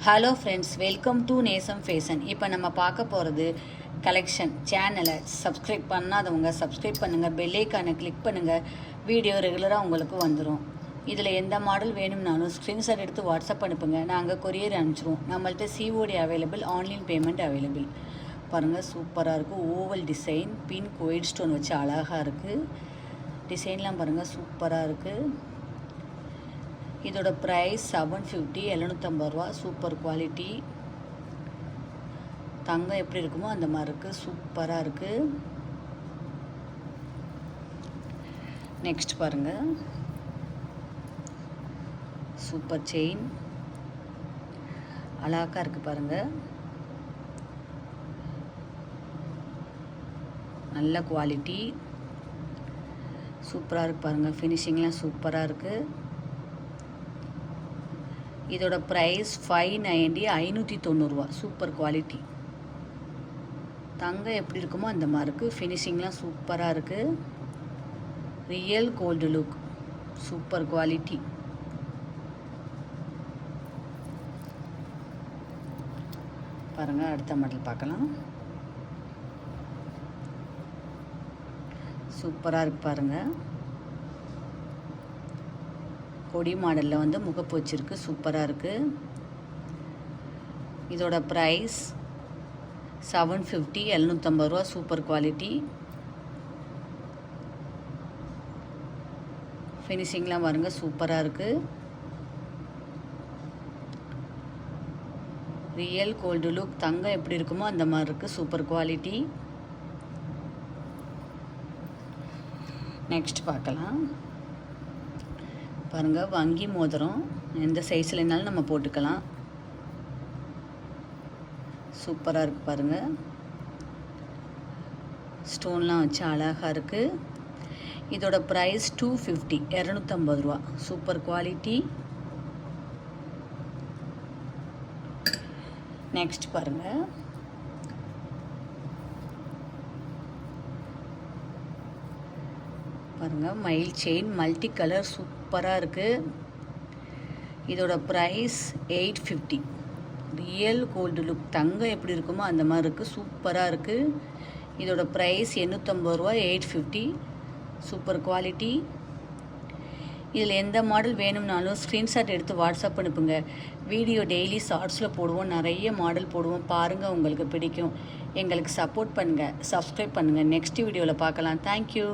Hello friends, welcome to நேசம் fashion. இப்போ நம்ம பார்க்க போகிறது கலெக்ஷன். சேனலை சப்ஸ்கிரைப் பண்ணாதவங்க சப்ஸ்கிரைப் பண்ணுங்கள், பெல்லைக்கானை கிளிக் பண்ணுங்கள். வீடியோ ரெகுலராக உங்களுக்கு வந்துடும். இதில் எந்த மாடல் வேணும்னாலும் ஸ்க்ரீன்ஷாட் எடுத்து வாட்ஸ்அப் அனுப்புங்க, நாங்கள் கொரியர் அனுப்பிச்சிடுவோம். நம்மள்ட்ட COD available, online payment available. பாருங்கள், சூப்பராக இருக்குது. Oval design, pink white stone வச்சு அழகாக இருக்குது. டிசைன்லாம் பாருங்கள், சூப்பராக இருக்குது. இதோட ப்ரைஸ் 750, 750 ரூபா. Super quality. தங்கம் எப்படி இருக்குமோ அந்த மாதிரி இருக்குது. சூப்பராக இருக்குது. நெக்ஸ்ட் பாருங்கள், சூப்பர் செயின் அழகாக இருக்குது பாருங்கள். நல்ல குவாலிட்டி, சூப்பராக இருக்குது பாருங்கள். ஃபினிஷிங்லாம் சூப்பராக இருக்குது. இதோட ப்ரைஸ் 590, 590 ரூபா. Super quality. தங்கம் எப்படி இருக்குமோ அந்த மாதிரி இருக்குது. ஃபினிஷிங்லாம் சூப்பராக இருக்குது. Real gold look, super quality. பாருங்கள், அடுத்த மாடல் பார்க்கலாம். சூப்பராக இருக்குது பாருங்கள். கொடி மாடலில் வந்து முகப்பு வச்சுருக்கு. சூப்பராக இருக்குது. இதோட ப்ரைஸ் 750, 750 ரூபா. Super quality. ஃபினிஷிங்லாம் பாருங்கள், சூப்பராக இருக்குது. Real gold look. தங்கம் எப்படி இருக்குமோ அந்த மாதிரி இருக்குது. Super quality. நெக்ஸ்ட் பார்க்கலாம். பாருங்கள், வங்கி மோதிரம் எந்த சைஸ்லனாலும் நம்ம போட்டுக்கலாம். சூப்பராக இருக்குது பாருங்கள். ஸ்டோன்லாம் வச்சு அழகாக இருக்குது. இதோட ப்ரைஸ் 250, 250 ரூபா. Super quality. நெக்ஸ்ட் பாருங்கள், பாருங்கள், மயில் செயின் மல்டி கலர் சூப்பராக இருக்குது. இதோட ப்ரைஸ் 850. Real gold look. தங்கம் எப்படி இருக்குமோ அந்த மாதிரி இருக்குது. சூப்பராக இருக்குது. இதோட ப்ரைஸ் 850 ரூபா. 850. Super quality. இதில் எந்த மாடல் வேணும்னாலும் ஸ்க்ரீன்ஷாட் எடுத்து வாட்ஸ்அப் அனுப்புங்க. வீடியோ டெய்லி ஷார்ட்ஸில் போடுவோம், நிறைய மாடல் போடுவோம். பாருங்கள், உங்களுக்கு பிடிக்கும். எங்களுக்கு சப்போர்ட் பண்ணுங்கள், சப்ஸ்கிரைப் பண்ணுங்கள். நெக்ஸ்ட் வீடியோவில் பார்க்கலாம். தேங்க்யூ.